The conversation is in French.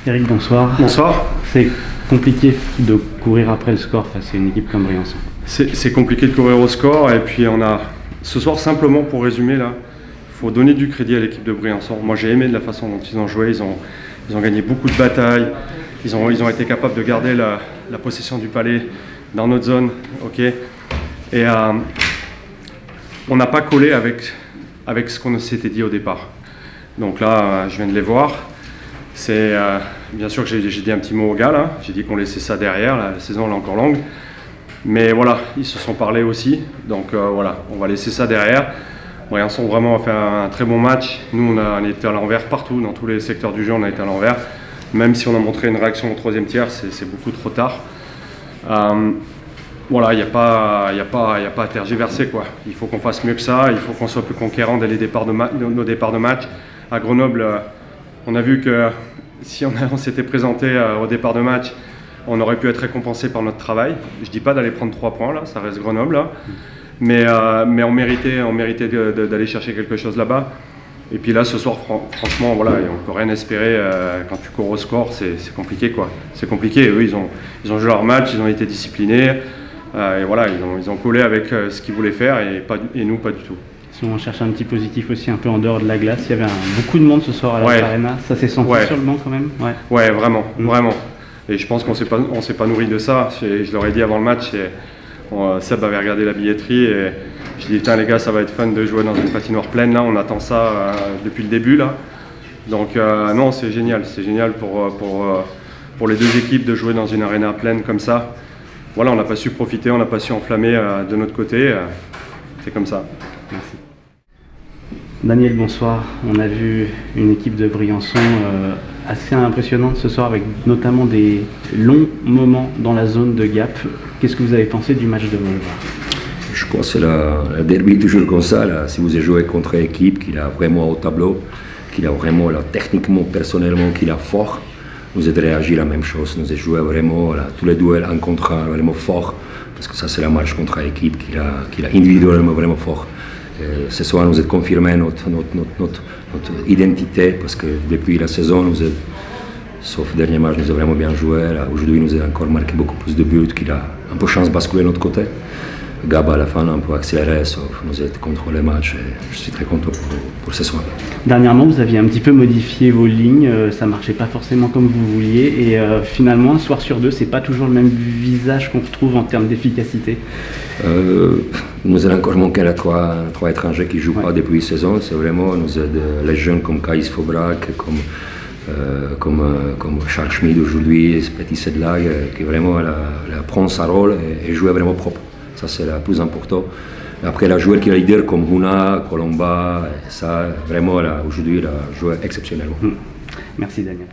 Eric, bonsoir. Bonsoir. C'est compliqué de courir après le score face à une équipe comme Briançon. C'est compliqué de courir au score et puis on a ce soir simplement pour résumer là, il faut donner du crédit à l'équipe de Briançon. Moi j'ai aimé de la façon dont ils ont joué, ils ont gagné beaucoup de batailles, ils ont été capables de garder la possession du palais dans notre zone, ok. Et on n'a pas collé avec ce qu'on s'était dit au départ. Donc là je viens de les voir. C'est bien sûr que j'ai dit un petit mot aux gars là, j'ai dit qu'on laissait ça derrière, la saison elle est encore longue. Mais voilà, ils se sont parlé aussi, donc voilà, on va laisser ça derrière. Briançon vraiment a fait un très bon match. Nous on était à l'envers partout, dans tous les secteurs du jeu on a été à l'envers. Même si on a montré une réaction au troisième tiers, c'est beaucoup trop tard. Voilà, il n'y a pas à tergiverser quoi. Il faut qu'on fasse mieux que ça, il faut qu'on soit plus conquérant dès les départs nos départs de match. À Grenoble, on a vu que si on s'était présenté au départ de match, on aurait pu être récompensé par notre travail. Je ne dis pas d'aller prendre 3 points, là, ça reste Grenoble. Là. Mais on méritait d'aller chercher quelque chose là-bas. Et puis là, ce soir, franchement, voilà, on ne peut rien espérer. Quand tu cours au score, c'est compliqué, quoi. C'est compliqué. Eux, ils ont joué leur match, ils ont été disciplinés. Et voilà, ils ont collé avec ce qu'ils voulaient faire et nous, pas du tout. Si on cherche un petit positif aussi un peu en dehors de la glace, il y avait beaucoup de monde ce soir à l'Arena. Ça s'est senti sur le banc quand même. Ouais, vraiment, vraiment. Et je pense qu'on ne s'est pas nourri de ça. Je leur ai dit avant le match, Seb avait regardé la billetterie et je lui ai dit putain les gars, ça va être fun de jouer dans une patinoire pleine là, on attend ça depuis le début là. Donc non, c'est génial pour les deux équipes de jouer dans une arena pleine comme ça. Voilà, on n'a pas su profiter, on n'a pas su enflammer de notre côté. C'est comme ça. Merci. Daniel, bonsoir. On a vu une équipe de Briançon assez impressionnante ce soir avec notamment des longs moments dans la zone de Gap. Qu'est-ce que vous avez pensé du match de Volva? Je crois que c'est la derby toujours comme ça. Là. Si vous avez joué contre une équipe qui a vraiment au tableau, qui a vraiment là, techniquement, personnellement, qui a fort, vous avez réagi la même chose. Nous avons joué vraiment là, tous les duels un contre un vraiment fort. Parce que ça c'est la match contre une équipe qui a individuellement vraiment fort. Ce soir, nous avons confirmé notre identité parce que depuis la saison, sauf le dernier match, nous avons vraiment bien joué. Aujourd'hui, nous avons encore marqué beaucoup plus de buts, qu'il a un peu chance de basculer de notre côté. Gab à la fin a un peu accéléré, sauf nous avons contrôlé le match et je suis très content pour ce soir. Dernièrement, vous aviez un petit peu modifié vos lignes, ça ne marchait pas forcément comme vous vouliez et finalement, un soir sur deux, c'est pas toujours le même visage qu'on retrouve en termes d'efficacité. Nous avons encore manqué les trois étrangers qui ne jouent pas depuis une saison. C'est vraiment les jeunes comme Kais Fobrak, comme Charles Schmid aujourd'hui, Petit Sedlag, qui vraiment prend sa rôle et joue vraiment propre. Ça c'est le plus important. Après, la joueur qui est leader comme Huna, Colomba, ça vraiment aujourd'hui, il a joué exceptionnellement. Merci Daniel.